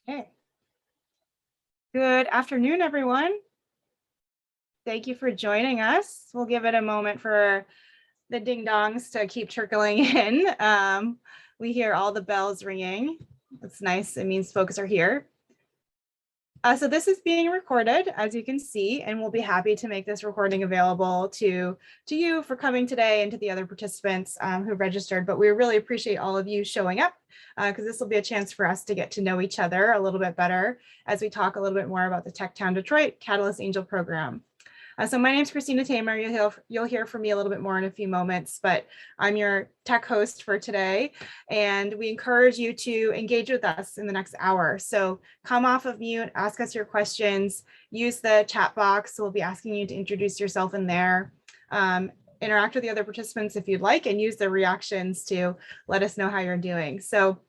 Okay. Good afternoon, everyone. Thank you for joining us. We'll give it a moment for the ding dongs to keep trickling in. We hear all the bells ringing. That's nice. It means folks are here. So this is being recorded, as you can see, and we'll be happy to make this recording available to you for coming today and to the other participants who registered. But we really appreciate all of you showing up because this will be a chance for us to get to know each other a little bit better as we talk a little bit more about the TechTown Detroit Catalyst Angel Program. So my name is Christina Tamer. You'll hear from me a little bit more in a few moments, but I'm your tech host for today, and we encourage you to engage with us in the next hour. So come off of mute, ask us your questions, use the chat box. We'll be asking you to introduce yourself in there. Interact with the other participants if you'd like, and use the reactions to let us know how you're doing. So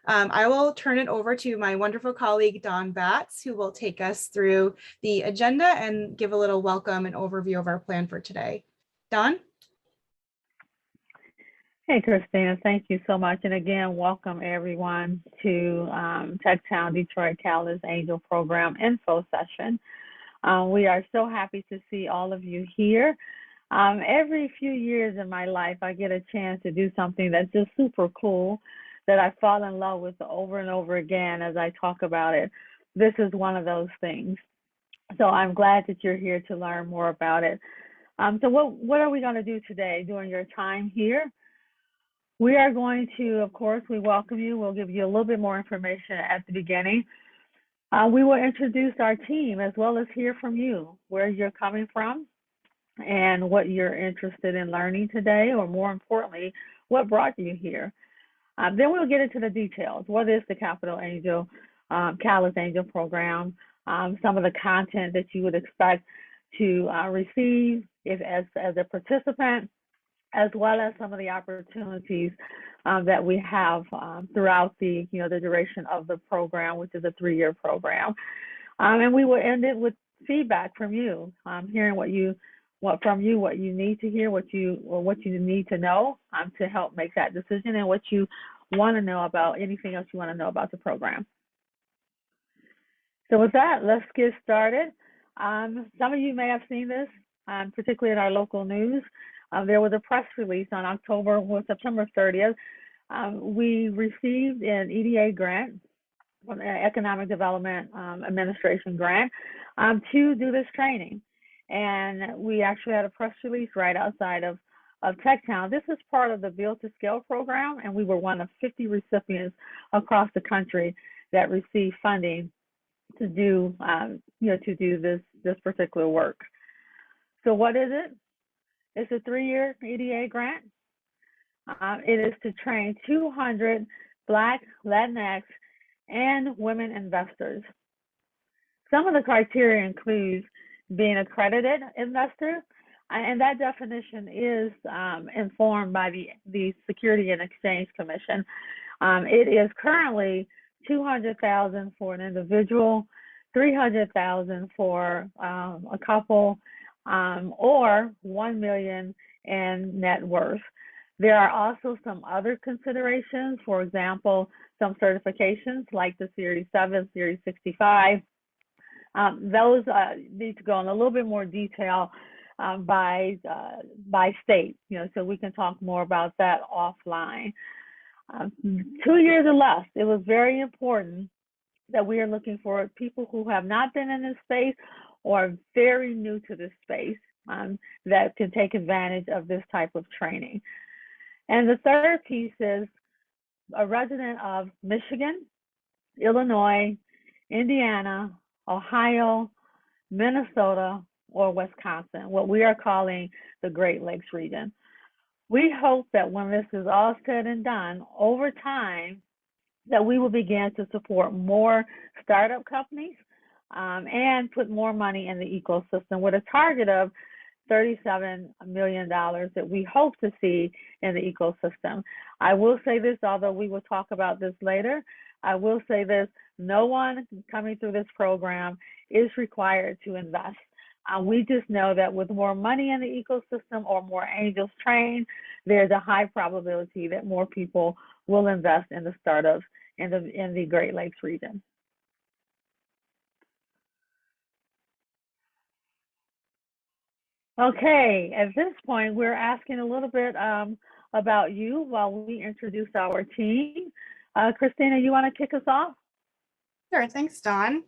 I will turn it over to my wonderful colleague, Dawn Batts, who will take us through the agenda and give a little welcome and overview of our plan for today. Dawn? Hey, Christina, thank you so much. And again, welcome everyone to TechTown Detroit Catalyst Angel Program info session. We are so happy to see all of you here. Every few years in my life, I get a chance to do something that's just super cool that I fall in love with over and over again as I talk about it. This is one of those things. So I'm glad that you're here to learn more about it. So what are we going to do today during your time here? We are going to, of course, we welcome you. We'll give you a little bit more information at the beginning. We will introduce our team as well as hear from you, where you're coming from and what you're interested in learning today, or more importantly, what brought you here. Then we'll get into the details. What is the Capital Angel, Catalyst Angel Program? Some of the content that you would expect to receive as a participant, as well as some of the opportunities that we have throughout the duration of the program, which is a 3-year program. And we will end it with feedback from you, hearing what you need to hear, what you need to know to help make that decision, and what you want to know about anything else you want to know about the program. So with that, let's get started. Some of you may have seen this, particularly in our local news. There was a press release on September 30th. We received an EDA grant, from the Economic Development Administration grant, to do this training. And we actually had a press release right outside of TechTown. This is part of the Build to Scale program, and we were one of 50 recipients across the country that received funding to do this particular work. So what is it? It's a 3-year EDA grant. It is to train 200 Black, Latinx, and women investors. Some of the criteria includes being an accredited investor, and that definition is informed by the Security and Exchange Commission. It is currently $200,000 for an individual, $300,000 for a couple, or $1 million in net worth. There are also some other considerations. For example, some certifications like the Series 7, Series 65. Those need to go in a little bit more detail by state, so we can talk more about that offline. 2 years or less. It was very important that we are looking for people who have not been in this space or are very new to this space that can take advantage of this type of training. And the third piece is a resident of Michigan, Illinois, Indiana, Ohio, Minnesota, or Wisconsin, what we are calling the Great Lakes region. We hope that when this is all said and done, over time, that we will begin to support more startup companies and put more money in the ecosystem with a target of $37 million that we hope to see in the ecosystem. I will say this, although we will talk about this later, I will say this, no one coming through this program is required to invest. We just know that with more money in the ecosystem or more angels trained, there's a high probability that more people will invest in the startups in the Great Lakes region. Okay, at this point, we're asking a little bit about you while we introduce our team. Christina, you want to kick us off? Sure, thanks, Dawn.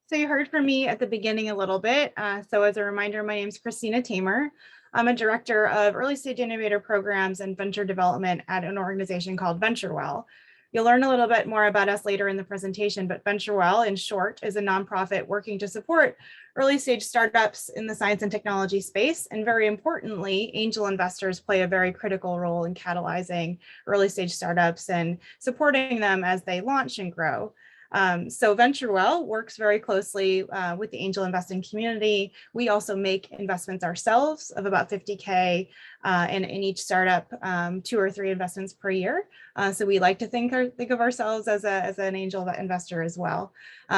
So you heard from me at the beginning a little bit. So as a reminder, my name is Christina Tamer. I'm a director of early stage innovator programs and venture development at an organization called VentureWell. You'll learn a little bit more about us later in the presentation, but VentureWell, in short, is a nonprofit working to support early stage startups in the science and technology space. And very importantly, angel investors play a very critical role in catalyzing early stage startups and supporting them as they launch and grow. So VentureWell works very closely with the angel investing community. We also make investments ourselves of about 50K in each startup, 2 or 3 investments per year. So we like to think of ourselves as an angel investor as well.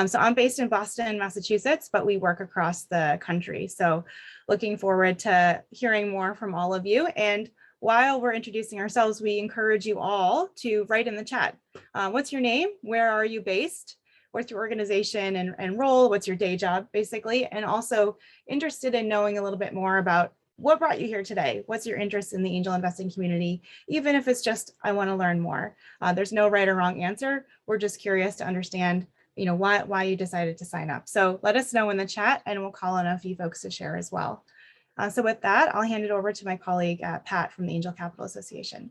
So I'm based in Boston, Massachusetts, but we work across the country. So looking forward to hearing more from all of you. And while we're introducing ourselves, we encourage you all to write in the chat. What's your name? Where are you based? What's your organization and role? What's your day job, basically? And also interested in knowing a little bit more about what brought you here today? What's your interest in the angel investing community? Even if it's just, I want to learn more. There's no right or wrong answer. We're just curious to understand, why you decided to sign up. So let us know in the chat and we'll call on a few folks to share as well. So with that, I'll hand it over to my colleague, Pat from the Angel Capital Association.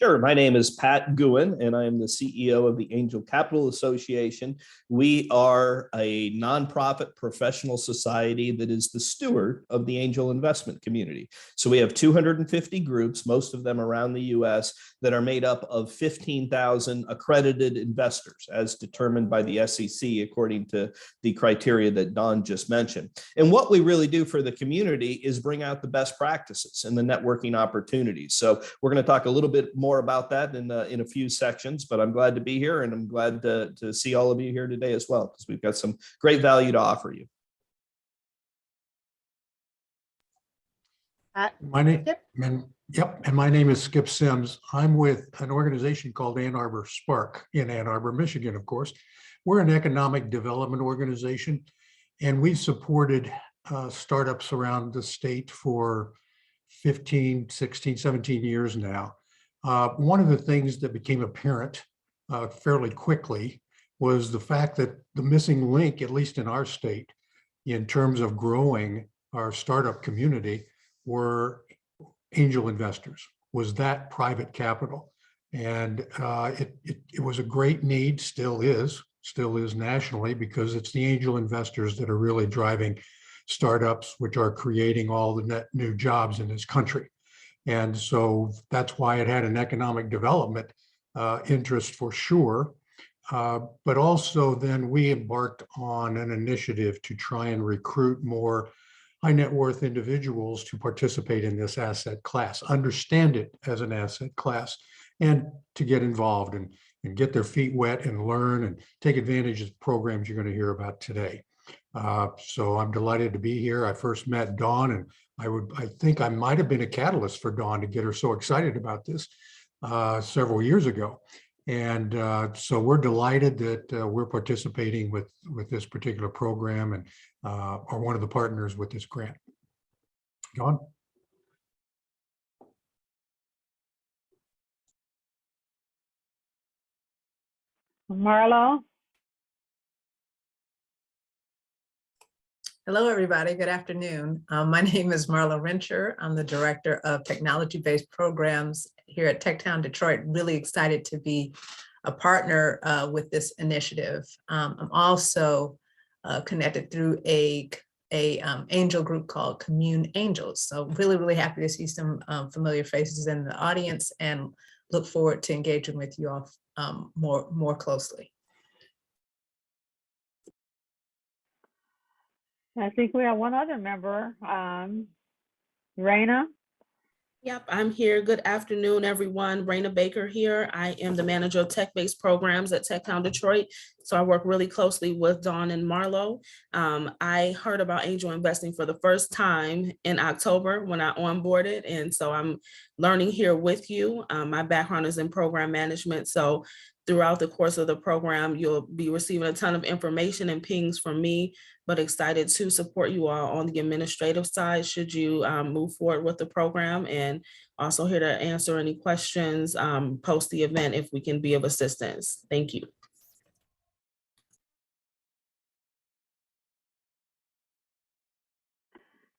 Sure. My name is Pat Guin, and I am the CEO of the Angel Capital Association. We are a nonprofit professional society that is the steward of the angel investment community. So we have 250 groups, most of them around the US, that are made up of 15,000 accredited investors, as determined by the SEC, according to the criteria that Dawn just mentioned. And what we really do for the community is bring out the best practices and the networking opportunities. So we're going to talk a little bit more about that in a few sections, but I'm glad to be here and I'm glad to see all of you here today as well, because we've got some great value to offer you. My name, and my name is Skip Sims. I'm with an organization called Ann Arbor Spark in Ann Arbor, Michigan, of course. We're an economic development organization, and we've supported startups around the state for 15, 16, 17 years now. One of the things that became apparent fairly quickly was the fact that the missing link, at least in our state, in terms of growing our startup community, were angel investors, was that private capital. And it was a great need, still is nationally, because it's the angel investors that are really driving startups, which are creating all the net new jobs in this country. And so that's why it had an economic development interest for sure. But also then we embarked on an initiative to try and recruit more high net worth individuals to participate in this asset class, understand it as an asset class, and to get involved and get their feet wet and learn and take advantage of the programs you're going to hear about today. So I'm delighted to be here. I first met Dawn, and I think I might have been a catalyst for Dawn to get her so excited about this several years ago. And so we're delighted that we're participating with this particular program and are one of the partners with this grant. Dawn? Marla? Hello, everybody. Good afternoon. My name is Marla Wrencher. I'm the Director of Technology-Based Programs here at TechTown, Detroit. Really excited to be a partner with this initiative. I'm also connected through a angel group called Commune Angels. So really happy to see some familiar faces in the audience and look forward to engaging with you all more closely. I think we have one other member, Raina. Yep, I'm here. Good afternoon, everyone. Raina Baker here. I am the manager of tech-based programs at TechTown Detroit. So I work really closely with Dawn and Marlo. I heard about angel investing for the first time in October when I onboarded. And so I'm learning here with you. My background is in program management. So throughout the course of the program. You'll be receiving a ton of information and pings from me, but excited to support you all on the administrative side should you move forward with the program, and also here to answer any questions post the event if we can be of assistance. Thank you.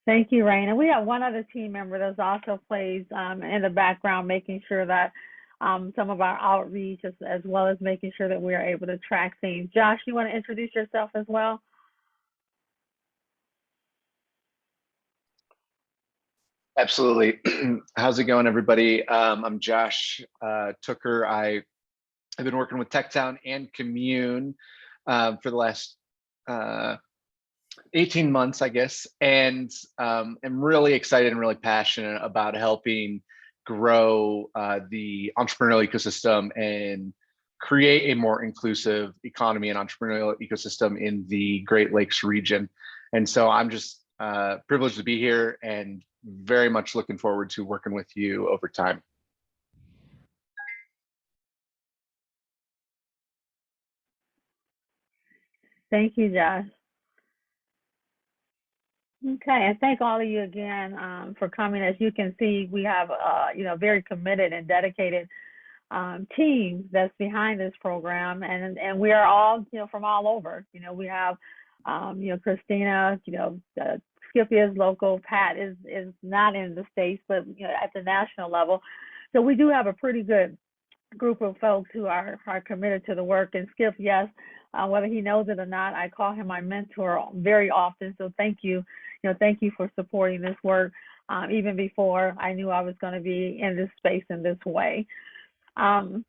Thank you, Raina. We have one other team member that's also plays in the background, making sure that some of our outreach as well as making sure that we are able to track things. Josh, you want to introduce yourself as well? Absolutely. How's it going, everybody? I'm Josh Tooker. I've been working with TechTown and Commune for the last 18 months, I guess, and I'm really excited and really passionate about helping grow the entrepreneurial ecosystem and create a more inclusive economy and entrepreneurial ecosystem in the Great Lakes region. And so I'm just privileged to be here and very much looking forward to working with you over time. Thank you, Josh. Okay, and thank all of you again for coming. As you can see, we have very committed and dedicated team that's behind this program, and we are all from all over. We have Christina, Skip is local, Pat is not in the States, but at the national level. So we do have a pretty good group of folks who are committed to the work. And Skip, yes, whether he knows it or not, I call him my mentor very often. So thank you, thank you for supporting this work even before I knew I was going to be in this space in this way. Want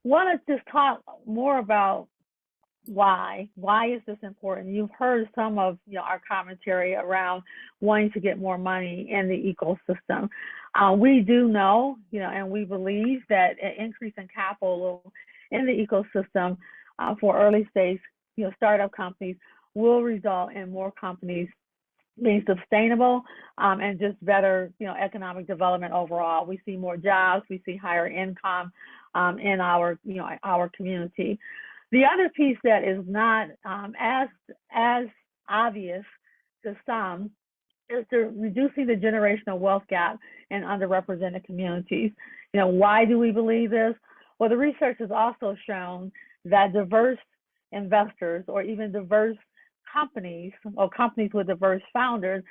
to just talk more about why is this important? You've heard some of our commentary around wanting to get more money in the ecosystem. We do know, and we believe that an increase in capital in the ecosystem for early stage, startup companies will result in more companies being sustainable and just better, economic development overall. We see more jobs, we see higher income in our, our community. The other piece that is not as obvious to some is reducing the generational wealth gap in underrepresented communities. Why do we believe this? Well, the research has also shown that diverse investors or even diverse companies or companies with diverse founders,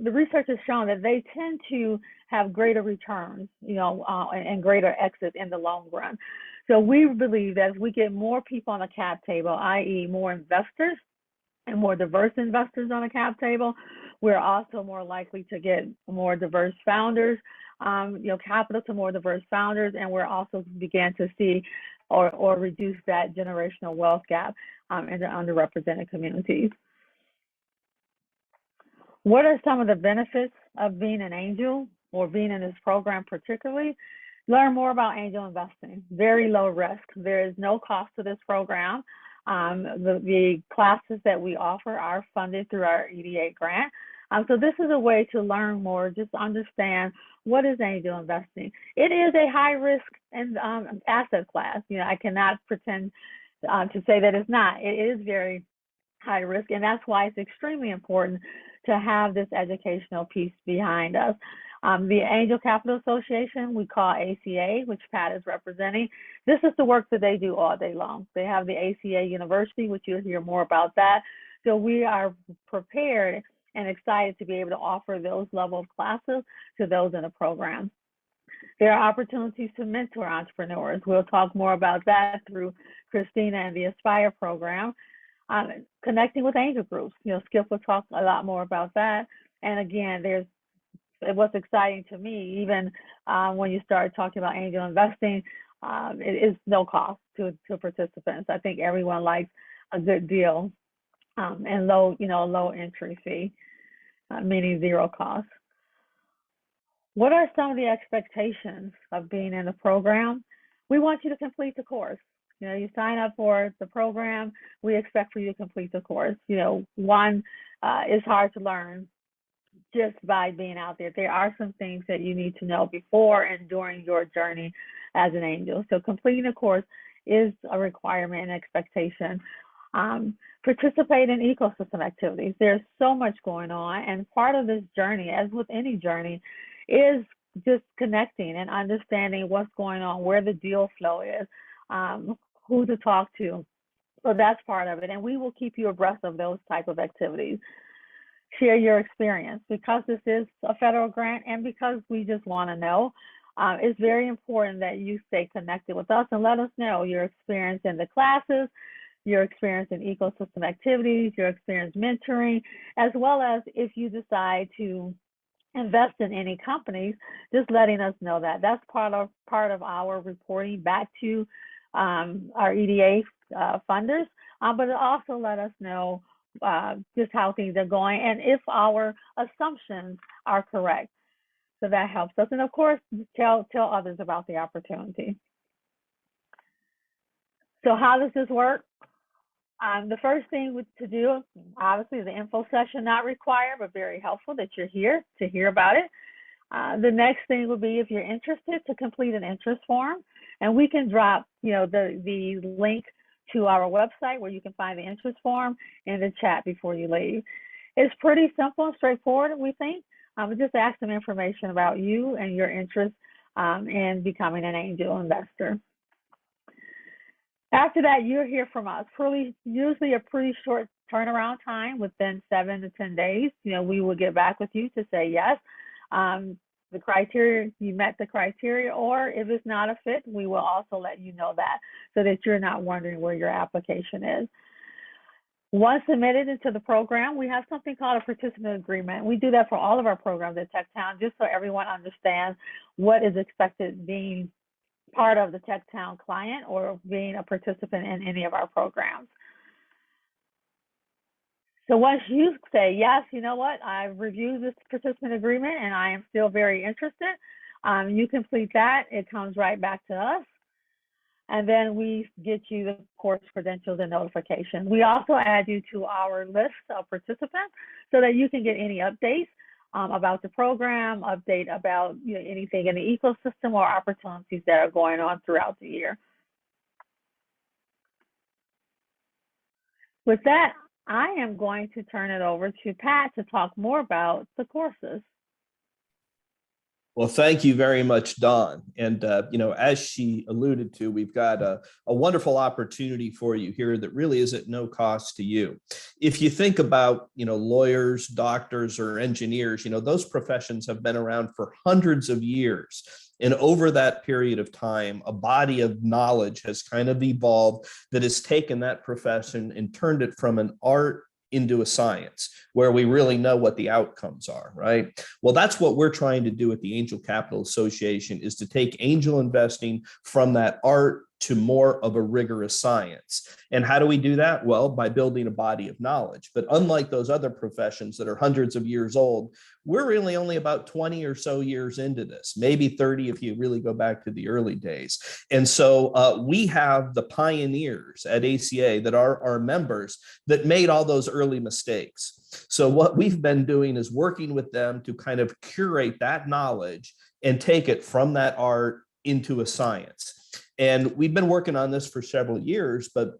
the research has shown that they tend to have greater returns, and greater exit in the long run. So we believe that as we get more people on the cap table, i.e. more investors and more diverse investors on the cap table, we're also more likely to get more diverse founders, capital to more diverse founders, and we're also begin to see or reduce that generational wealth gap in the underrepresented communities. What are some of the benefits of being an angel or being in this program particularly? Learn more about angel investing. Very low risk. There is no cost to this program. The classes that we offer are funded through our EDA grant. So this is a way to learn more, just understand what is angel investing. It is a high risk and asset class. I cannot pretend to say that it's not. It is very high risk, and that's why it's extremely important to have this educational piece behind us. The Angel Capital Association, we call ACA, which Pat is representing. This is the work that they do all day long. They have the ACA University, which you'll hear more about that. So we are prepared and excited to be able to offer those level of classes to those in the program. There are opportunities to mentor entrepreneurs. We'll talk more about that through Christina and the Aspire program. Connecting with angel groups, Skip will talk a lot more about that. And again, what's exciting to me, even when you start talking about angel investing, it is no cost to participants. I think everyone likes a good deal and low entry fee, meaning zero cost. What are some of the expectations of being in the program? We want you to complete the course. You sign up for the program, we expect for you to complete the course. One is hard to learn just by being out there. There are some things that you need to know before and during your journey as an angel. So completing the course is a requirement and expectation. Participate in ecosystem activities. There's so much going on, and part of this journey, as with any journey, is just connecting and understanding what's going on, where the deal flow is, who to talk to. So that's part of it, and we will keep you abreast of those type of activities. Share your experience. Because this is a federal grant and because we just want to know, it's very important that you stay connected with us and let us know your experience in the classes, your experience in ecosystem activities, your experience mentoring, as well as if you decide to invest in any companies, just letting us know that. That's part of our reporting back to our EDA funders, but it also let us know just how things are going and if our assumptions are correct. So that helps us. And of course, tell others about the opportunity. So how does this work? The first thing to do, obviously, the info session not required, but very helpful that you're here to hear about it. The next thing would be, if you're interested, to complete an interest form, and we can drop, the link to our website where you can find the interest form in the chat before you leave. It's pretty simple and straightforward, we think. Just ask some information about you and your interest in becoming an angel investor. After that, you'll hear from us. Usually a pretty short turnaround time, within 7 to 10 days. We will get back with you to say yes, the criteria, you met the criteria, or if it's not a fit, we will also let you know that, so that you're not wondering where your application is. Once submitted into the program, we have something called a participant agreement. We do that for all of our programs at TechTown, just so everyone understands what is expected being part of the TechTown client or being a participant in any of our programs. So once you say, yes, you know what, I've reviewed this participant agreement and I am still very interested, you complete that, it comes right back to us. And then we get you the course credentials and notifications. We also add you to our list of participants so that you can get any updates about the program, update about anything in the ecosystem or opportunities that are going on throughout the year. With that, I am going to turn it over to Pat to talk more about the courses. Well, thank you very much, Dawn. And, as she alluded to, we've got a wonderful opportunity for you here that really is at no cost to you. If you think about, lawyers, doctors, or engineers, those professions have been around for hundreds of years. And over that period of time, a body of knowledge has kind of evolved that has taken that profession and turned it from an art into a science where we really know what the outcomes are, right? Well, that's what we're trying to do at the Angel Capital Association, is to take angel investing from that art to more of a rigorous science. And how do we do that? Well, by building a body of knowledge. But unlike those other professions that are hundreds of years old, we're really only about 20 or so years into this, maybe 30 if you really go back to the early days. And so we have the pioneers at ACA that are our members that made all those early mistakes. So what we've been doing is working with them to kind of curate that knowledge and take it from that art into a science. And we've been working on this for several years, but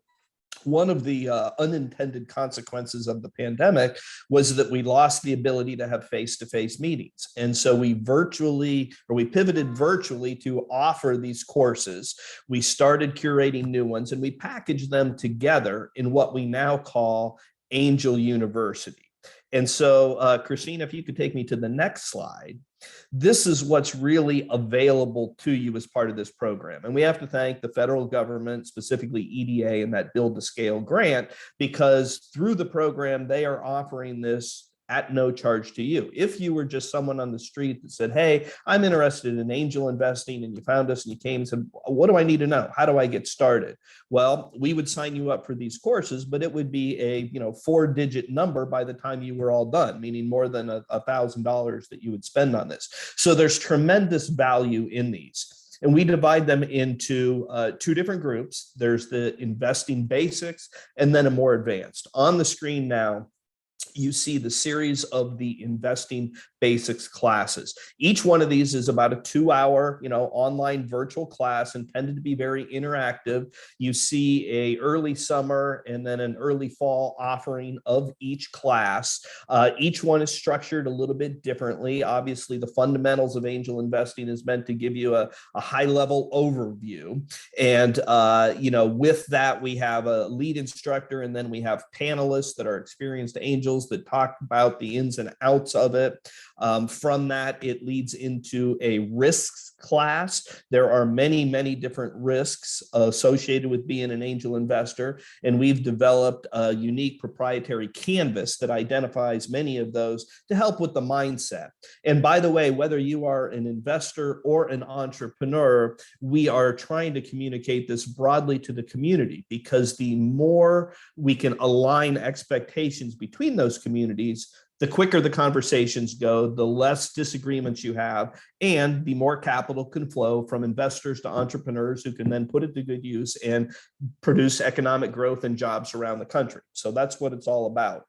one of the unintended consequences of the pandemic was that we lost the ability to have face-to-face meetings. And so we pivoted virtually to offer these courses. We started curating new ones and we packaged them together in what we now call Angel University. And so, Christine, if you could take me to the next slide. This is what's really available to you as part of this program. And we have to thank the federal government, specifically EDA and that Build to Scale grant, because through the program, they are offering this at no charge to you. If you were just someone on the street that said, hey, I'm interested in angel investing, and you found us and you came and said, what do I need to know? How do I get started? Well, we would sign you up for these courses, but it would be a 4-digit number by the time you were all done, meaning more than $1,000 that you would spend on this. So there's tremendous value in these. And we divide them into 2 different groups. There's the investing basics and then a more advanced. On the screen now, you see the series of the investing basics classes. Each one of these is about a 2-hour, online virtual class intended to be very interactive. You see a early summer and then an early fall offering of each class. Each one is structured a little bit differently. Obviously, the fundamentals of angel investing is meant to give you a high level overview. And, with that, we have a lead instructor, and then we have panelists that are experienced angels that talk about the ins and outs of it. From that, it leads into a risks class. There are many, many different risks associated with being an angel investor, and we've developed a unique proprietary canvas that identifies many of those to help with the mindset. And by the way, whether you are an investor or an entrepreneur, we are trying to communicate this broadly to the community, because the more we can align expectations between those communities, the quicker the conversations go, the less disagreements you have, and the more capital can flow from investors to entrepreneurs who can then put it to good use and produce economic growth and jobs around the country. So that's what it's all about.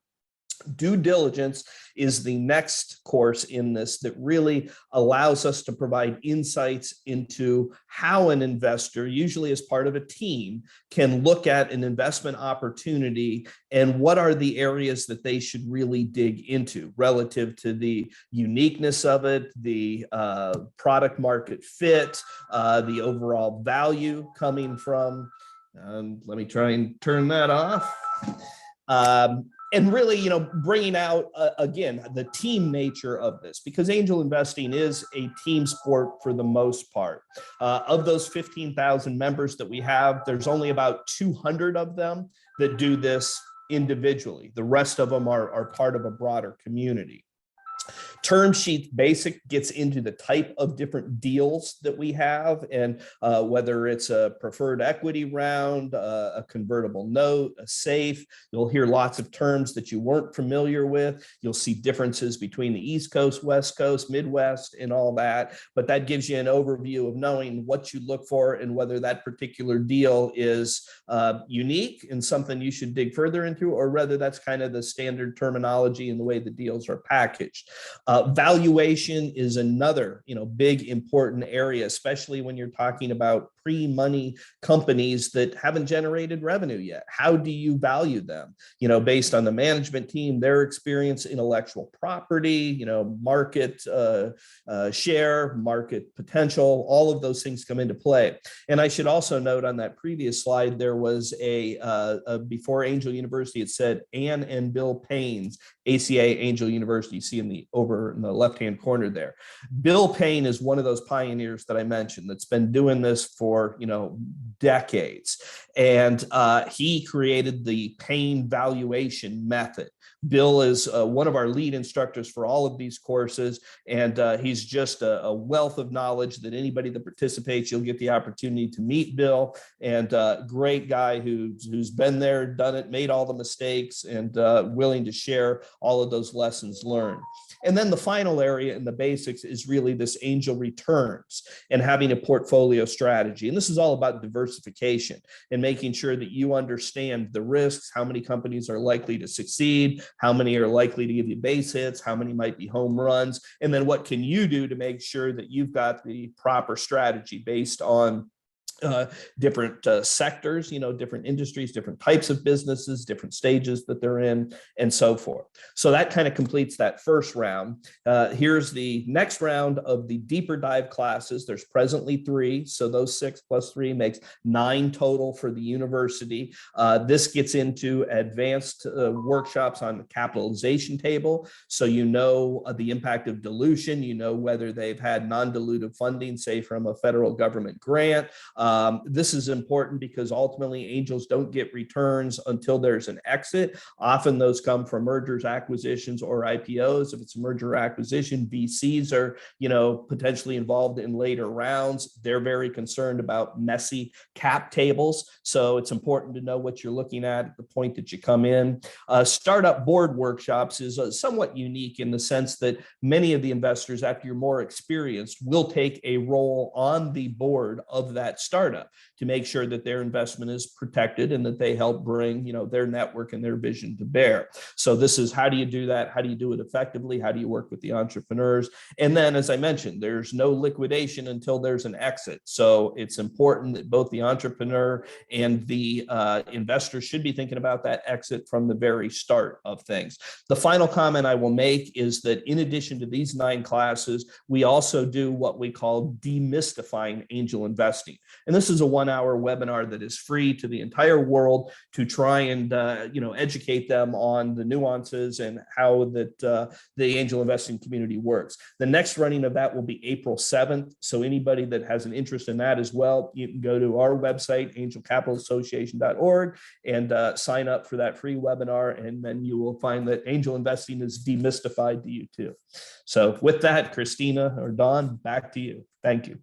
Due diligence is the next course in this that really allows us to provide insights into how an investor, usually as part of a team, can look at an investment opportunity and what are the areas that they should really dig into relative to the uniqueness of it, the product market fit, the overall value coming from, let me try and turn that off. And really, bringing out, again, the team nature of this, because angel investing is a team sport for the most part. Of those 15,000 members that we have, there's only about 200 of them that do this individually. The rest of them are part of a broader community. Term sheet basic gets into the type of different deals that we have, and whether it's a preferred equity round, a convertible note, a safe. You'll hear lots of terms that you weren't familiar with. You'll see differences between the East Coast, West Coast, Midwest, and all that. But that gives you an overview of knowing what you look for and whether that particular deal is unique and something you should dig further into, or whether that's kind of the standard terminology and the way the deals are packaged. Valuation is another, big important area, especially when you're talking about pre-money companies that haven't generated revenue yet. How do you value them? Based on the management team, their experience, intellectual property, market share, market potential, all of those things come into play. And I should also note on that previous slide, there was before Angel University, it said Ann and Bill Payne's ACA Angel University. You see over in the left-hand corner there. Bill Payne is one of those pioneers that I mentioned that's been doing this for decades. And he created the Payne valuation method. Bill is one of our lead instructors for all of these courses, and he's just a wealth of knowledge that anybody that participates, you'll get the opportunity to meet Bill, and great guy who's been there, done it, made all the mistakes, and willing to share all of those lessons learned. And then the final area in the basics is really this angel returns and having a portfolio strategy. And this is all about diversification and making sure that you understand the risks, how many companies are likely to succeed, how many are likely to give you base hits, how many might be home runs, and then what can you do to make sure that you've got the proper strategy based on different sectors, different industries, different types of businesses, different stages that they're in, and so forth. So that kind of completes that first round. Here's the next round of the deeper dive classes. There's presently 3, so those 6 plus 3 makes 9 total for the university. This gets into advanced workshops on the capitalization table, so the impact of dilution, whether they've had non-dilutive funding, say from a federal government grant. This is important because ultimately angels don't get returns until there's an exit. Often those come from mergers, acquisitions, or IPOs. If it's a merger or acquisition, VCs are, potentially involved in later rounds. They're very concerned about messy cap tables. So it's important to know what you're looking at the point that you come in. Startup board workshops is somewhat unique in the sense that many of the investors, after you're more experienced, will take a role on the board of that startup startup to make sure that their investment is protected and that they help bring, their network and their vision to bear. So this is, how do you do that? How do you do it effectively? How do you work with the entrepreneurs? And then, as I mentioned, there's no liquidation until there's an exit. So it's important that both the entrepreneur and the investor should be thinking about that exit from the very start of things. The final comment I will make is that in addition to these 9 classes, we also do what we call Demystifying Angel Investing. And this is a 1-hour webinar that is free to the entire world to try and educate them on the nuances and how that the angel investing community works. The next running of that will be April 7th. So anybody that has an interest in that as well, you can go to our website, angelcapitalassociation.org, and sign up for that free webinar. And then you will find that angel investing is demystified to you too. So with that, Christina or Dawn, back to you. Thank you.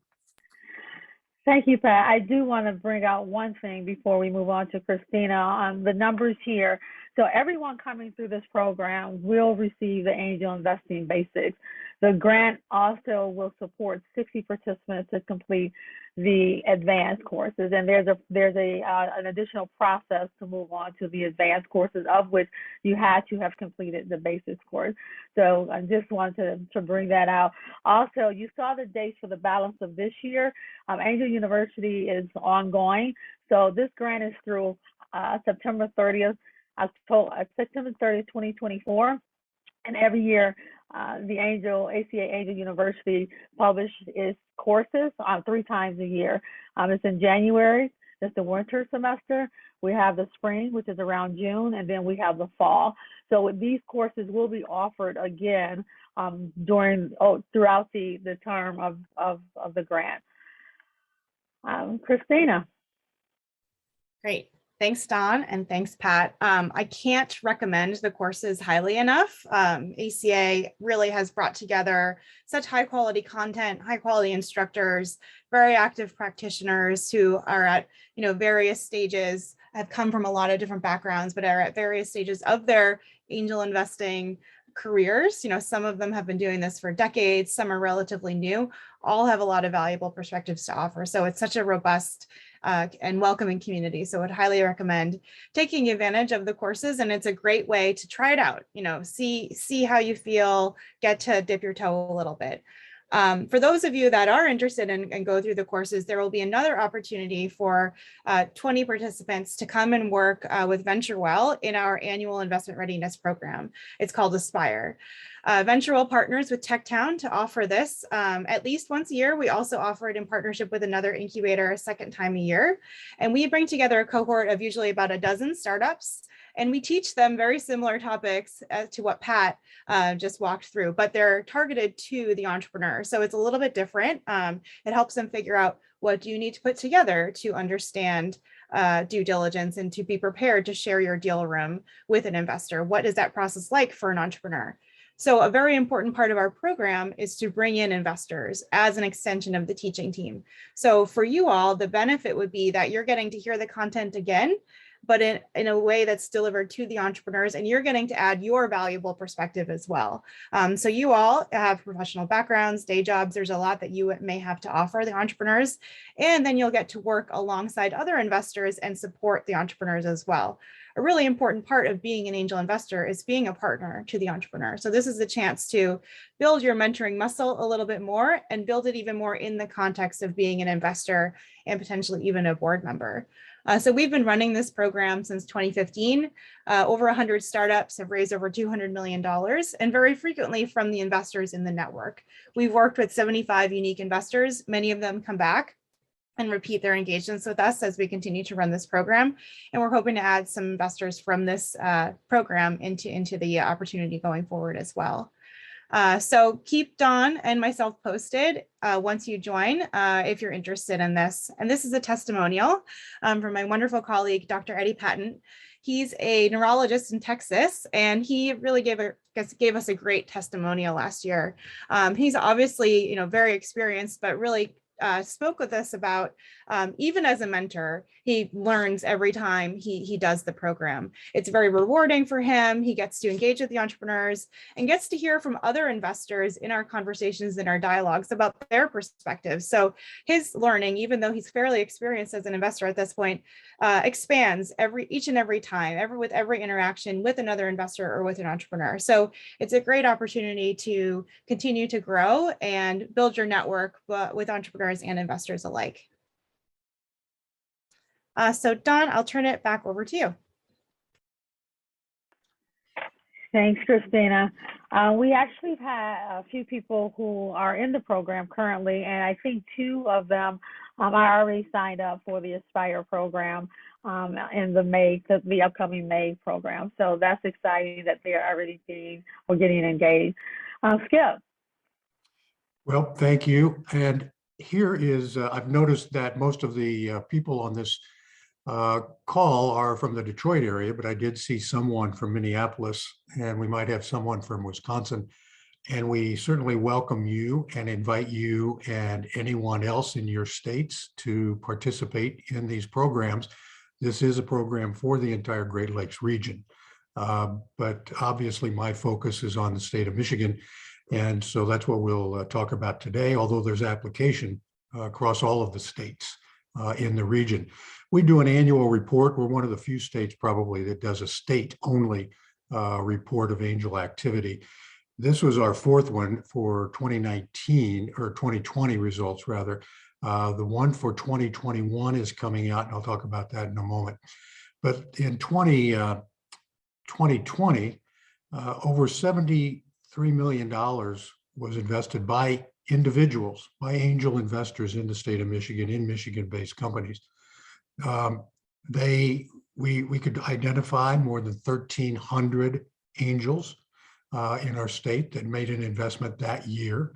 Thank you, Pat. I do want to bring out one thing before we move on to Christina on the numbers here. So everyone coming through this program will receive the angel investing basics. The grant also will support 60 participants to complete the advanced courses, and there's an additional process to move on to the advanced courses, of which you had to have completed the basics course. So I just wanted to bring that out. Also, you saw the dates for the balance of this year. Angel University is ongoing, so this grant is through September 30th, 2024, and every year the ACA Angel University publishes its courses 3 times a year. It's in January, it's the winter semester. We have the spring, which is around June, and then we have the fall. So these courses will be offered again throughout the term of the grant. Christina. Great. Thanks, Dawn, and thanks, Pat. I can't recommend the courses highly enough. ACA really has brought together such high quality content, high quality instructors, very active practitioners who are at various stages, have come from a lot of different backgrounds, but are at various stages of their angel investing careers. Some of them have been doing this for decades, some are relatively new, all have a lot of valuable perspectives to offer. So it's such a robust and welcoming community. So I would highly recommend taking advantage of the courses, and it's a great way to try it out, see how you feel, get to dip your toe a little bit. For those of you that are interested and go through the courses, there will be another opportunity for 20 participants to come and work with VentureWell in our annual investment readiness program. It's called Aspire. VentureWell partners with TechTown to offer this at least once a year. We also offer it in partnership with another incubator a second time a year. And we bring together a cohort of usually about a dozen startups, and we teach them very similar topics as to what Pat just walked through, but they're targeted to the entrepreneur. So it's a little bit different. It helps them figure out, what do you need to put together to understand due diligence and to be prepared to share your deal room with an investor? What is that process like for an entrepreneur? So a very important part of our program is to bring in investors as an extension of the teaching team. So for you all, the benefit would be that you're getting to hear the content again, but in a way that's delivered to the entrepreneurs, and you're getting to add your valuable perspective as well. So you all have professional backgrounds, day jobs, there's a lot that you may have to offer the entrepreneurs, and then you'll get to work alongside other investors and support the entrepreneurs as well. A really important part of being an angel investor is being a partner to the entrepreneur. So this is a chance to build your mentoring muscle a little bit more and build it even more in the context of being an investor and potentially even a board member. So we've been running this program since 2015. Over 100 startups have raised over $200 million, and very frequently from the investors in the network. We've worked with 75 unique investors. Many of them come back and repeat their engagements with us as we continue to run this program. And we're hoping to add some investors from this program into the opportunity going forward as well. So keep Dawn and myself posted once you join if you're interested in this. And this is a testimonial from my wonderful colleague, Dr. Eddie Patton. He's a neurologist in Texas, and he really gave us a great testimonial last year. He's obviously, very experienced, but really spoke with us about, even as a mentor, he learns every time he does the program. It's very rewarding for him. He gets to engage with the entrepreneurs and gets to hear from other investors in our conversations and our dialogues about their perspectives. So his learning, even though he's fairly experienced as an investor at this point, expands each and every time, with every interaction with another investor or with an entrepreneur. So it's a great opportunity to continue to grow and build your network with entrepreneurs and investors alike. So Dawn, I'll turn it back over to you. Thanks, Christina. We actually have had a few people who are in the program currently, and I think 2 of them are already signed up for the Aspire program in the upcoming May program. So that's exciting that they are already getting engaged. Skip. Well, thank you. And here is, I've noticed that most of the people on this call are from the Detroit area, but I did see someone from Minneapolis, and we might have someone from Wisconsin. And we certainly welcome you and invite you and anyone else in your states to participate in these programs. This is a program for the entire Great Lakes region, but obviously my focus is on the state of Michigan. And so that's what we'll talk about today, although there's application across all of the states in the region. We do an annual report. We're one of the few states probably that does a state-only report of angel activity. This was our 4th one for 2019 or 2020 results rather. The one for 2021 is coming out, and I'll talk about that in a moment. But in 2020, over $73 million was invested by individuals, by angel investors in the state of Michigan, in Michigan-based companies. We could identify more than 1,300 angels in our state that made an investment that year.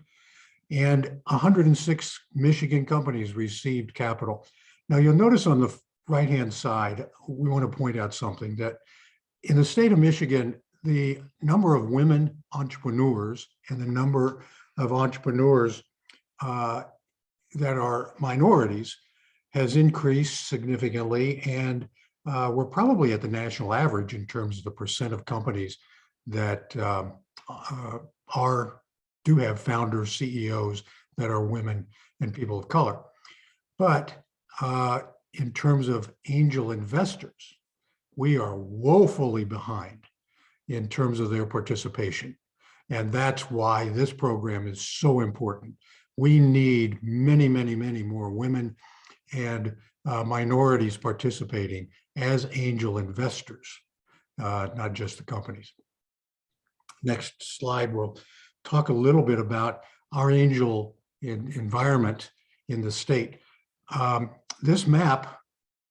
And 106 Michigan companies received capital. Now you'll notice on the right-hand side, we want to point out something that in the state of Michigan, the number of women entrepreneurs and the number of entrepreneurs that are minorities has increased significantly. And we're probably at the national average in terms of the percent of companies that do have founders, CEOs that are women and people of color. But in terms of angel investors, we are woefully behind in terms of their participation. And that's why this program is so important. We need many, many, many more women and minorities participating as angel investors, not just the companies. Next slide, we'll talk a little bit about our angel environment in the state. This map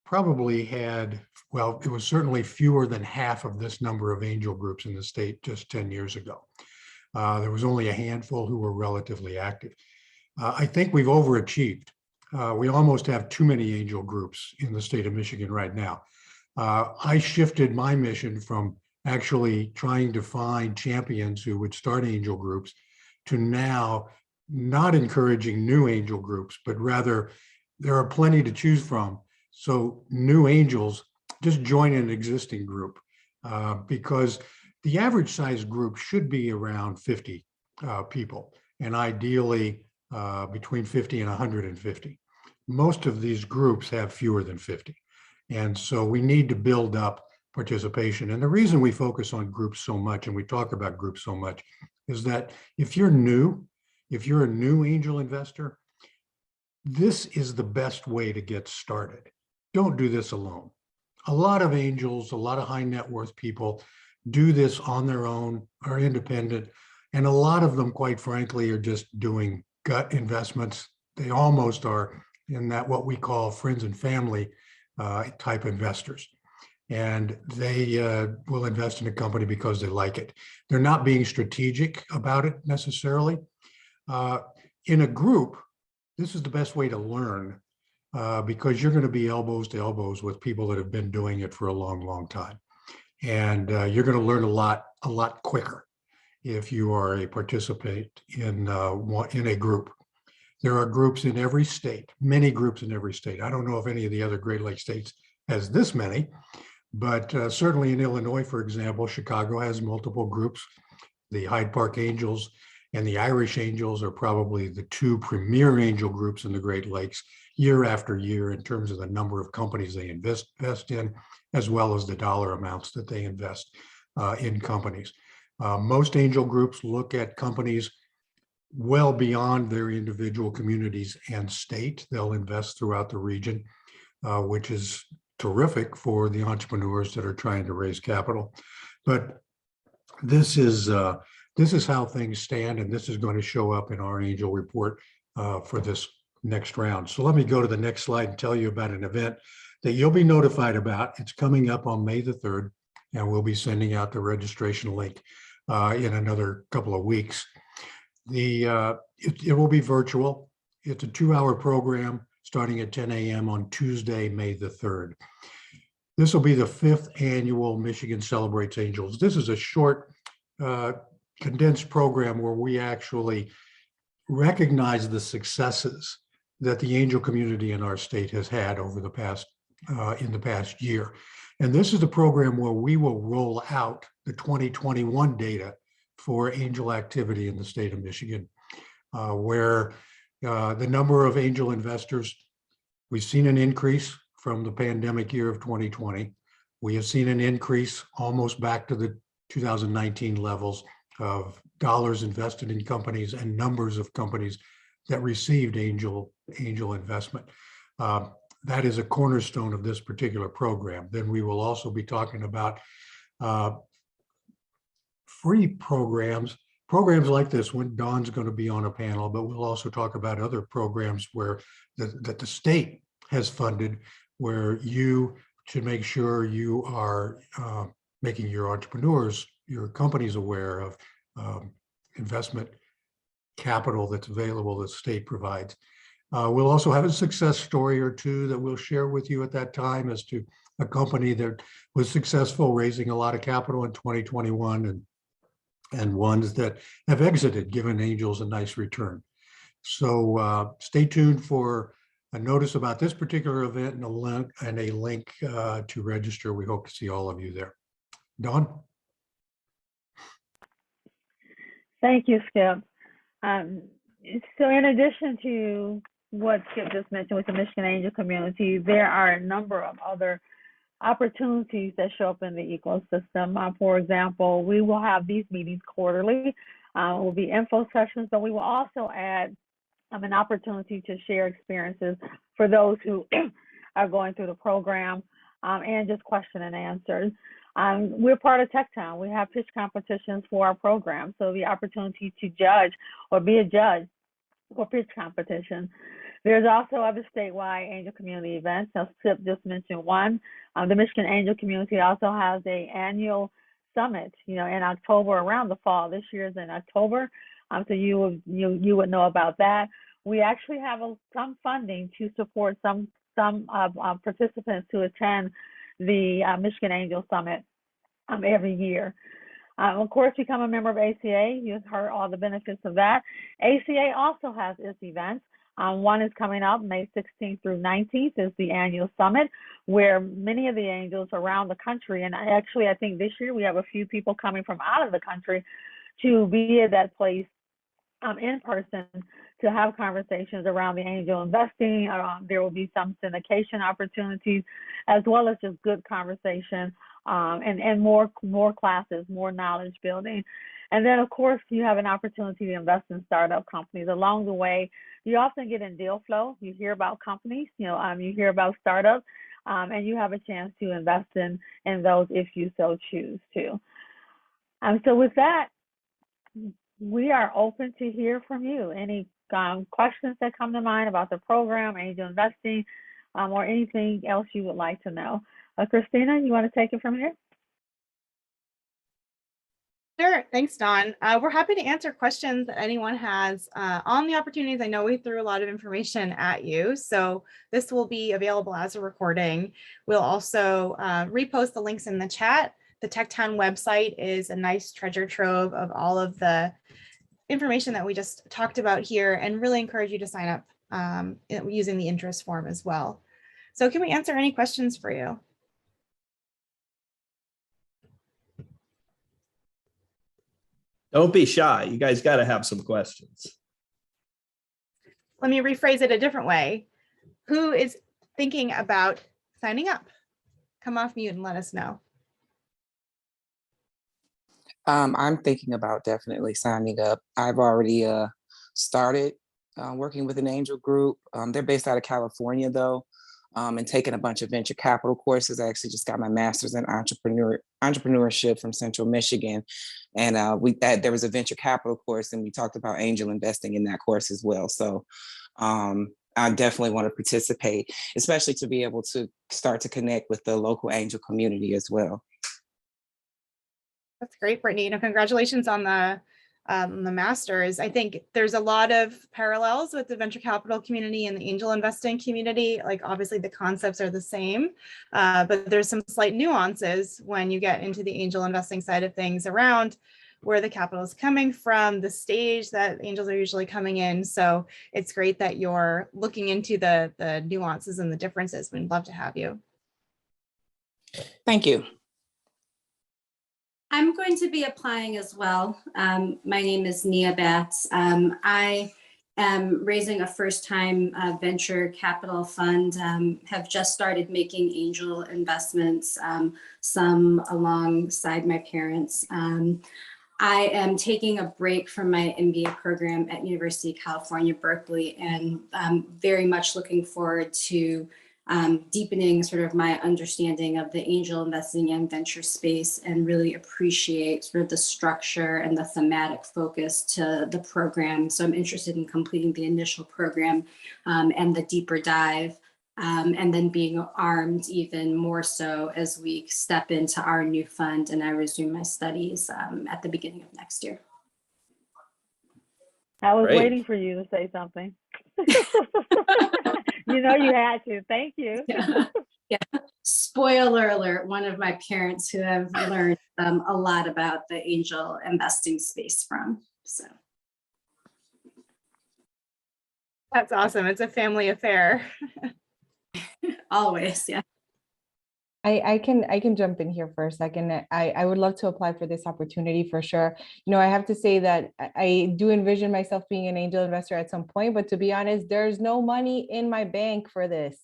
probably had, well, it was certainly fewer than half of this number of angel groups in the state just 10 years ago. There was only a handful who were relatively active. I think we've overachieved. We almost have too many angel groups in the state of Michigan right now. I shifted my mission from actually trying to find champions who would start angel groups to now not encouraging new angel groups, but rather there are plenty to choose from. So new angels, just join an existing group because the average size group should be around 50 people, and ideally between 50 and 150. Most of these groups have fewer than 50. And so we need to build up participation. And the reason we focus on groups so much and we talk about groups so much is that if you're a new angel investor, this is the best way to get started. Don't do this alone. A lot of angels, a lot of high net worth people do this on their own, are independent, and a lot of them, quite frankly, are just doing gut investments. They almost are in that what we call friends and family type investors. And they will invest in a company because they like it. They're not being strategic about it necessarily. In a group, this is the best way to learn because you're going to be elbows to elbows with people that have been doing it for a long, long time. And you're going to learn a lot quicker if you are a participant in a group. There are groups in every state, many groups in every state. I don't know if any of the other Great Lakes states has this many, but certainly in Illinois, for example, Chicago has multiple groups. The Hyde Park Angels and the Irish Angels are probably the two premier angel groups in the Great Lakes year after year in terms of the number of companies they invest in, as well as the dollar amounts that they invest in companies. Most angel groups look at companies well beyond their individual communities and state. They'll invest throughout the region, which is terrific for the entrepreneurs that are trying to raise capital. But this is how things stand, and this is going to show up in our angel report for this next round. So let me go to the next slide and tell you about an event that you'll be notified about. It's coming up on May the 3rd, and we'll be sending out the registration link in another couple of weeks. It will be virtual. It's a 2-hour program starting at 10 a.m. on Tuesday, May the 3rd. This will be the 5th annual Michigan Celebrates Angels. This is a short, condensed program where we actually recognize the successes that the angel community in our state has had over the past, in the past year. And this is the program where we will roll out the 2021 data for angel activity in the state of Michigan, where the number of angel investors, we've seen an increase from the pandemic year of 2020. We have seen an increase almost back to the 2019 levels of dollars invested in companies and numbers of companies that received angel investment. That is a cornerstone of this particular program. Then we will also be talking about free programs like this one. Dawn's going to be on a panel, but we'll also talk about other programs where that the state has funded, where you should make sure you are making your entrepreneurs, your companies aware of investment capital that's available that the state provides. We'll also have a success story or two that we'll share with you at that time as to a company that was successful raising a lot of capital in 2021 and ones that have exited, given angels a nice return. So stay tuned for a notice about this particular event and a link to register. We hope to see all of you there. Dawn? Thank you, Skip. So in addition to what Skip just mentioned with the Michigan Angel community, there are a number of other opportunities that show up in the ecosystem. For example, we will have these meetings quarterly. Will be info sessions, but we will also add an opportunity to share experiences for those who are going through the program and just question and answers. We're part of TechTown. We have pitch competitions for our program. So the opportunity to judge or be a judge for pitch competition. There's also other statewide angel community events. So Skip just mentioned one. The Michigan Angel community also has an annual summit, in October, around the fall. This year is in October. So you would know about that. We actually have some funding to support some participants to attend the Michigan Angel Summit every year. Of course, become a member of ACA. You've heard all the benefits of that. ACA also has its events. One is coming up May 16th through 19th is the annual summit, where many of the angels around the country, and actually I think this year we have a few people coming from out of the country to be at that place in person to have conversations around the angel investing. There will be some syndication opportunities, as well as just good conversation and more classes, more knowledge building. And then, of course, you have an opportunity to invest in startup companies. Along the way, you often get in deal flow. You hear about companies, you hear about startups, and you have a chance to invest in those if you so choose to. So with that, we are open to hear from you. Any questions that come to mind about the program, angel investing, or anything else you would like to know. Christina, you want to take it from here? Sure. Thanks, Dawn. We're happy to answer questions that anyone has on the opportunities. I know we threw a lot of information at you, so this will be available as a recording. We'll also repost the links in the chat. The TechTown website is a nice treasure trove of all of the information that we just talked about here and really encourage you to sign up using the interest form as well. So can we answer any questions for you? Don't be shy. You guys got to have some questions. Let me rephrase it a different way. Who is thinking about signing up? Come off mute and let us know. I'm thinking about definitely signing up. I've already started working with an angel group. They're based out of California though, and taking a bunch of venture capital courses. I actually just got my master's in entrepreneurship from Central Michigan. And there was a venture capital course and we talked about angel investing in that course as well. So I definitely want to participate, especially to be able to start to connect with the local angel community as well. That's great, Brittany. Congratulations on the masters. I think there's a lot of parallels with the venture capital community and the angel investing community. Like obviously the concepts are the same, but there's some slight nuances when you get into the angel investing side of things around where the capital is coming from, the stage that angels are usually coming in. So it's great that you're looking into the nuances and the differences. We'd love to have you. Thank you. I'm going to be applying as well. My name is Nia Batts. I am raising a first-time venture capital fund, have just started making angel investments, some alongside my parents. I am taking a break from my MBA program at University of California, Berkeley, and I'm very much looking forward to deepening sort of my understanding of the angel investing and venture space, and really appreciate sort of the structure and the thematic focus to the program. So I'm interested in completing the initial program and the deeper dive, and then being armed even more so as we step into our new fund and I resume my studies at the beginning of next year. I was Great. waiting for you to say something. You know you had to. Thank you. Yeah. Spoiler alert, one of my parents who have learned a lot about the angel investing space from. So That's awesome. It's a family affair. always, yeah. I can jump in here for a second. I would love to apply for this opportunity for sure. I have to say that I do envision myself being an angel investor at some point, but to be honest, there's no money in my bank for this.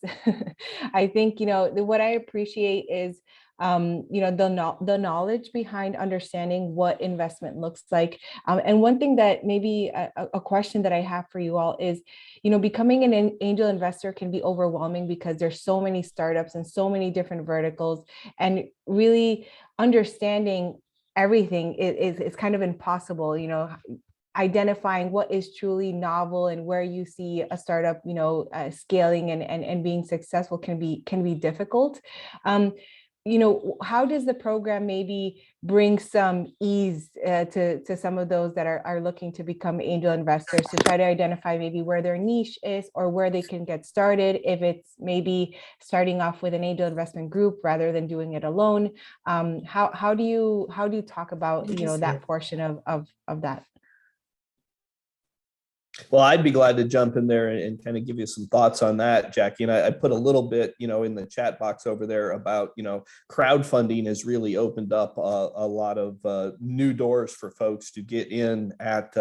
I think, what I appreciate is the knowledge behind understanding what investment looks like. And one thing that maybe a question that I have for you all is, becoming an angel investor can be overwhelming because there's so many startups and so many different verticals, and really understanding everything is kind of impossible. Identifying what is truly novel and where you see a startup, scaling and being successful can be difficult. How does the program maybe bring some ease to some of those that are looking to become angel investors, to try to identify maybe where their niche is or where they can get started, if it's maybe starting off with an angel investment group rather than doing it alone? How do you talk about that portion of that? Well, I'd be glad to jump in there and kind of give you some thoughts on that, Jackie. And I put a little bit, in the chat box over there about, crowdfunding has really opened up a lot of new doors for folks to get in at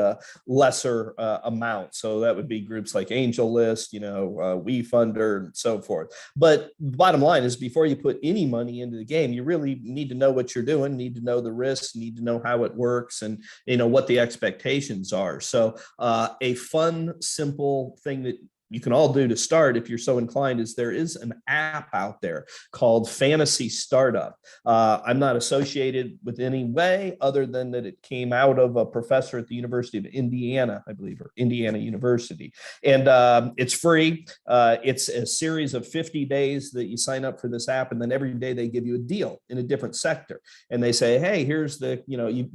lesser amounts. So that would be groups like AngelList, WeFunder, and so forth. But bottom line is, before you put any money into the game, you really need to know what you're doing, need to know the risks, need to know how it works, and what the expectations are. So a fun, simple thing that you can all do to start, if you're so inclined, is there is an app out there called Fantasy Startup. I'm not associated with any way other than that it came out of a professor at the University of Indiana, I believe, or Indiana University. And it's free. It's a series of 50 days that you sign up for this app, and then every day they give you a deal in a different sector. And they say, hey, here's the,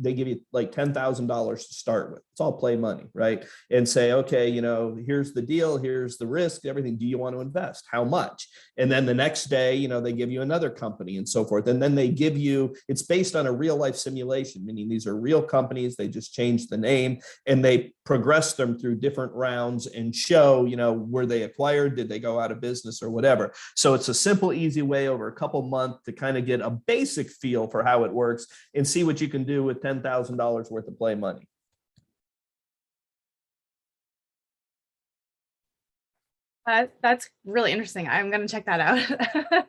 they give you like $10,000 to start with. It's all play money, right? And say, okay, here's the deal, here's here's the risk, everything. Do you want to invest? How much? And then the next day, you know, they give you another company and so forth. And then they give you, it's based on a real life simulation, meaning these are real companies. They just changed the name and they progress them through different rounds and show, you know, were they acquired? Did they go out of business or whatever? So it's a simple, easy way over a couple months to kind of get a basic feel for how it works and see what you can do with $10,000 worth of play money. That's really interesting. I'm going to check that out.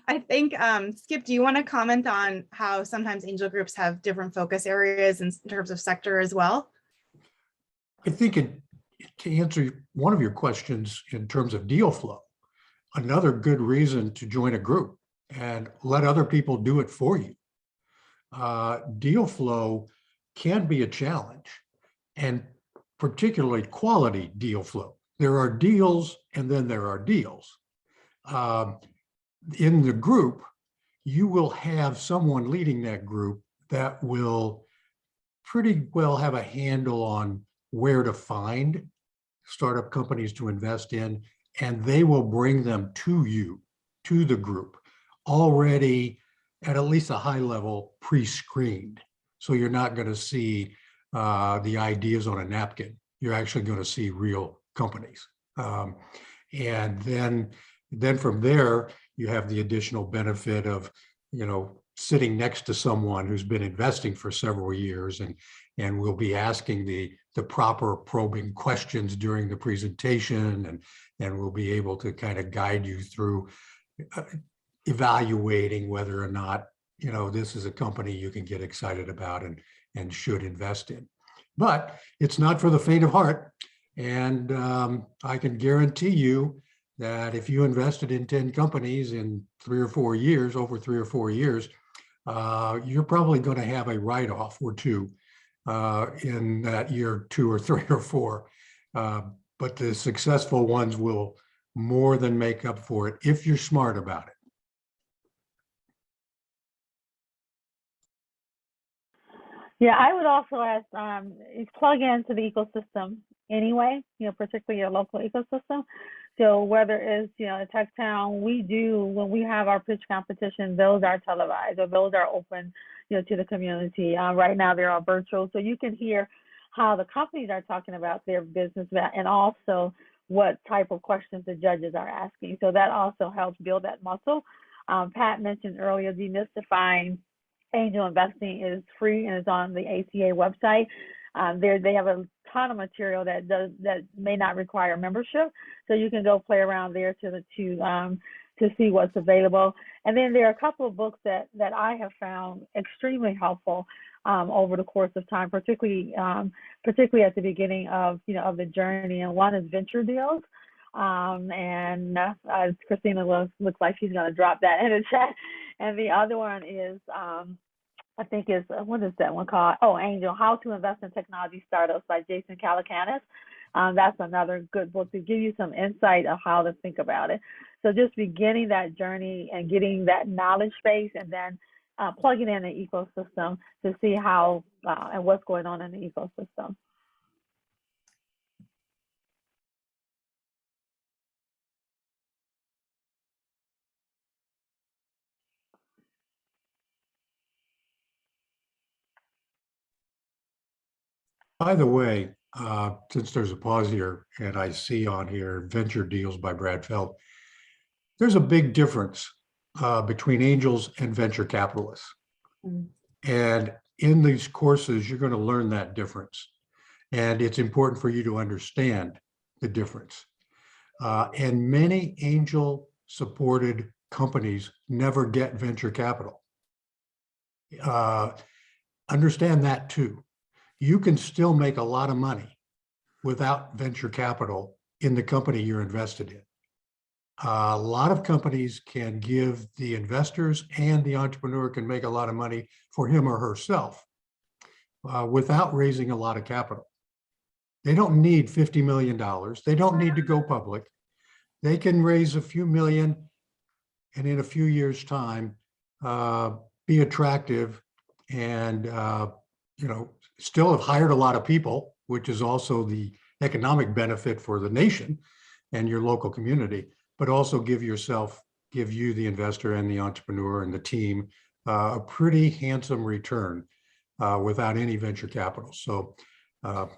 I think, Skip, do you want to comment on how sometimes angel groups have different focus areas in terms of sector as well? I think to answer one of your questions in terms of deal flow, another good reason to join a group and let other people do it for you. Deal flow can be a challenge, and particularly quality deal flow. There are deals and then there are deals. In the group, you will have someone leading that group that will pretty well have a handle on where to find startup companies to invest in, and they will bring them to you, to the group, already at least a high level pre-screened. So you're not going to see the ideas on a napkin. You're actually going to see real companies. And then from there, you have the additional benefit of, you know, sitting next to someone who's been investing for several years and will be asking the proper probing questions during the presentation, and will be able to kind of guide you through evaluating whether or not, you know, this is a company you can get excited about and should invest in. But it's not for the faint of heart. And I can guarantee you that if you invested in 10 companies in 3 or 4 years, over 3 or 4 years, you're probably going to have a write-off or two in that year 2 or 3 or 4. But the successful ones will more than make up for it if you're smart about it. Yeah, I would also ask, plug into the ecosystem anyway, you know, particularly your local ecosystem. So whether it's, you know, TechTown, when we have our pitch competition, those are televised or those are open, you know, to the community. Right now they're all virtual, so you can hear how the companies are talking about their business and also what type of questions the judges are asking. So that also helps build that muscle. Pat mentioned earlier, Demystifying Angel Investing is free and is on the ACA website. They have a ton of material that may not require membership, so you can go play around there to see what's available. And then there are a couple of books that I have found extremely helpful over the course of time, particularly at the beginning of the journey. And one is Venture Deals. And Christina looks like she's going to drop that in the chat. And the other one is, I think is, what is that one called? Oh, Angel, How to Invest in Technology Startups by Jason Calacanis. That's another good book to give you some insight of how to think about it. So just beginning that journey and getting that knowledge base, and then plugging in the ecosystem to see how and what's going on in the ecosystem. By the way, since there's a pause here and I see on here Venture Deals by Brad Feld, there's a big difference between angels and venture capitalists. Mm. And in these courses, you're going to learn that difference. And it's important for you to understand the difference. And many angel supported companies never get venture capital. Understand that too. You can still make a lot of money without venture capital in the company you're invested in. A lot of companies can give the investors, and the entrepreneur can make a lot of money for him or herself without raising a lot of capital. They don't need $50 million. They don't need to go public. They can raise a few million and in a few years' time be attractive and still have hired a lot of people, which is also the economic benefit for the nation. and your local community, but also give you, the investor and the entrepreneur and the team, a pretty handsome return without any venture capital. So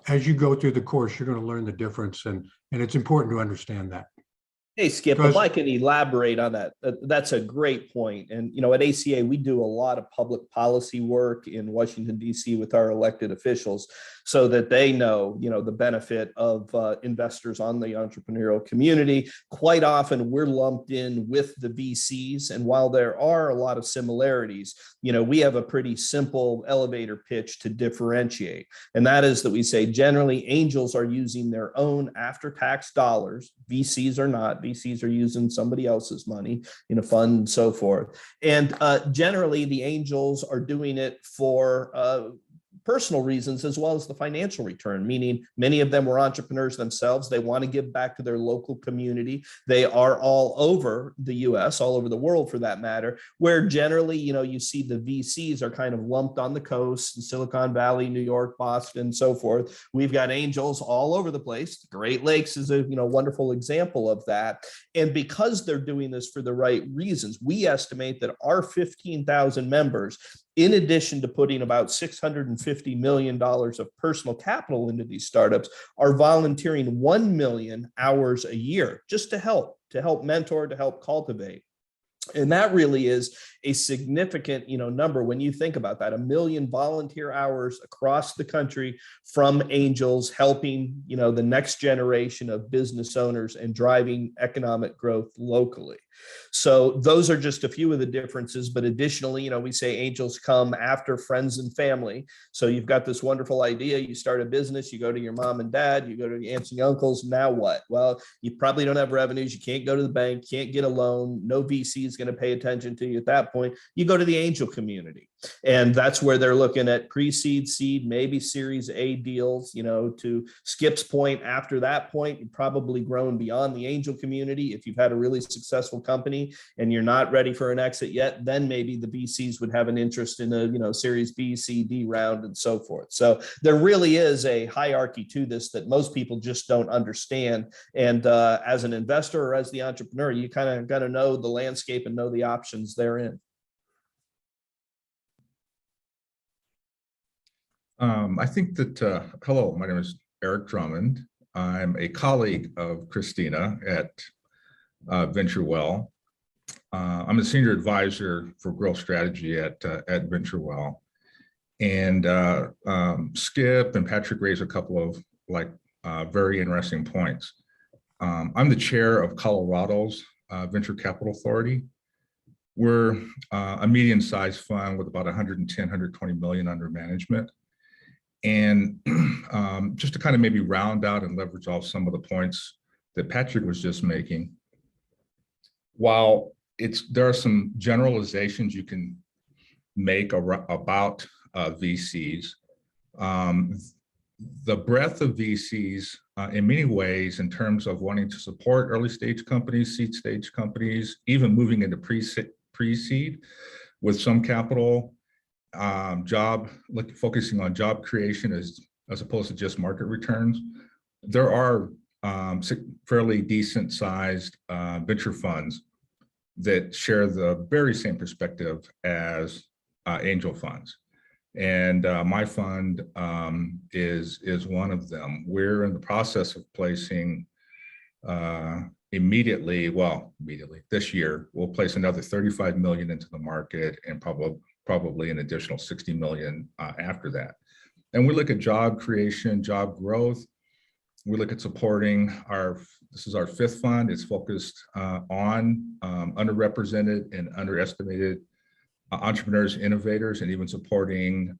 as you go through the course, you're going to learn the difference, and it's important to understand that. Hey, Skip, if I can elaborate on that, that's a great point. And, at ACA, we do a lot of public policy work in Washington, D.C. with our elected officials so that they know, the benefit of investors on the entrepreneurial community. Quite often, we're lumped in with the VCs. And while there are a lot of similarities, we have a pretty simple elevator pitch to differentiate. And that is that we say generally angels are using their own after-tax dollars. VCs are not. VCs are using somebody else's money in a fund and so forth. And generally, the angels are doing it for personal reasons as well as the financial return, meaning many of them were entrepreneurs themselves. They want to give back to their local community. They are all over the US, all over the world for that matter, where generally, you see the VCs are kind of lumped on the coast, in Silicon Valley, New York, Boston, and so forth. We've got angels all over the place. The Great Lakes is a wonderful example of that. And because they're doing this for the right reasons, we estimate that our 15,000 members, in addition to putting about $650 million of personal capital into these startups, are volunteering 1 million hours a year just to help mentor, to help cultivate. And that really is a significant, number when you think about that, 1 million volunteer hours across the country from angels helping, the next generation of business owners and driving economic growth locally. So those are just a few of the differences. But additionally, we say angels come after friends and family. So you've got this wonderful idea. You start a business, you go to your mom and dad, you go to your aunts and uncles. Now what? Well, you probably don't have revenues. You can't go to the bank, can't get a loan. No VC is going to pay attention to you at that point. You go to the angel community. And that's where they're looking at pre-seed, seed, maybe Series A deals. To Skip's point, after that point, you've probably grown beyond the angel community. If you've had a really successful company and you're not ready for an exit yet, then maybe the VCs would have an interest in a Series B, C, D round and so forth. So there really is a hierarchy to this that most people just don't understand. And as an investor or as the entrepreneur, you kind of got to know the landscape and know the options therein. I think that, hello, my name is Eric Drummond. I'm a colleague of Christina at VentureWell. I'm a senior advisor for growth strategy at VentureWell. And Skip and Patrick raised a couple of very interesting points. I'm the chair of Colorado's Venture Capital Authority. We're a medium-sized fund with about 110, 120 million under management. And just to kind of maybe round out and leverage off some of the points that Patrick was just making, while there are some generalizations you can make about VCs, the breadth of VCs in many ways in terms of wanting to support early stage companies, seed stage companies, even moving into pre-seed with some capital, focusing on job creation as opposed to just market returns. There are fairly decent sized venture funds that share the very same perspective as angel funds. And my fund is one of them. We're in the process of placing immediately this year, we'll place another 35 million into the market and probably an additional 60 million after that. And we look at job creation, job growth. We look at supporting this is our fifth fund. It's focused on underrepresented and underestimated entrepreneurs, innovators, and even supporting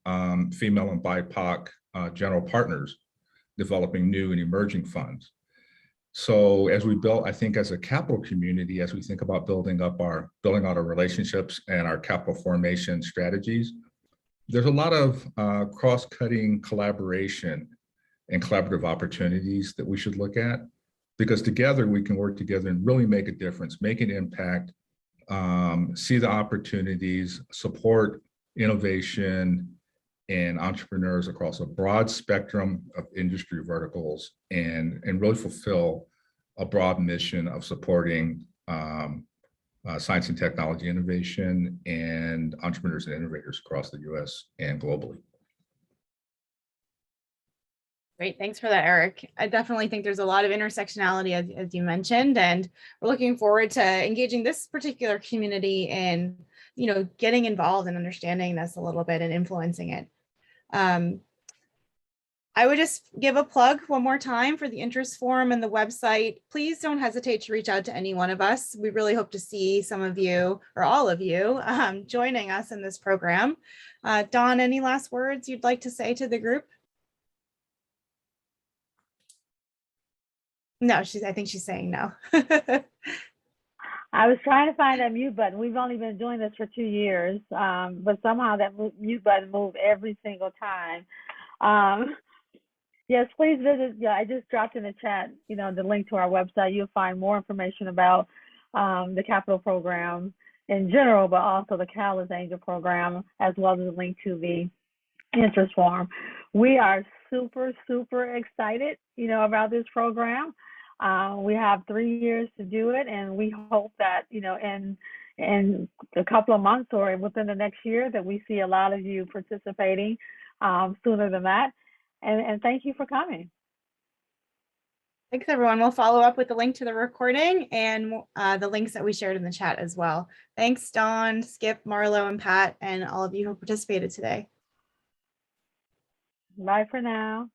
female and BIPOC general partners, developing new and emerging funds. So as we build, I think as a capital community, as we think about building out our relationships and our capital formation strategies, there's a lot of cross-cutting collaboration and collaborative opportunities that we should look at, because together we can work together and really make a difference, make an impact, see the opportunities, support innovation and entrepreneurs across a broad spectrum of industry verticals, and really fulfill a broad mission of supporting science and technology innovation and entrepreneurs and innovators across the US and globally. Great, thanks for that, Eric. I definitely think there's a lot of intersectionality, as you mentioned, and we're looking forward to engaging this particular community in, getting involved and understanding this a little bit and influencing it. I would just give a plug one more time for the interest forum and the website. Please don't hesitate to reach out to any one of us. We really hope to see some of you or all of you joining us in this program. Dawn, any last words you'd like to say to the group? No, I think she's saying no. I was trying to find that mute button. We've only been doing this for 2 years, but somehow that mute button moved every single time. Yes, please visit. Yeah, I just dropped in the chat, the link to our website. You'll find more information about the capital program in general, but also the Catalyst Angel program, as well as a link to the interest form. We are super, super excited, about this program. We have 3 years to do it, and we hope that, in a couple of months or within the next year that we see a lot of you participating sooner than that. And thank you for coming. Thanks, everyone. We'll follow up with the link to the recording and the links that we shared in the chat as well. Thanks, Dawn, Skip, Marlo, and Pat, and all of you who participated today. Bye for now.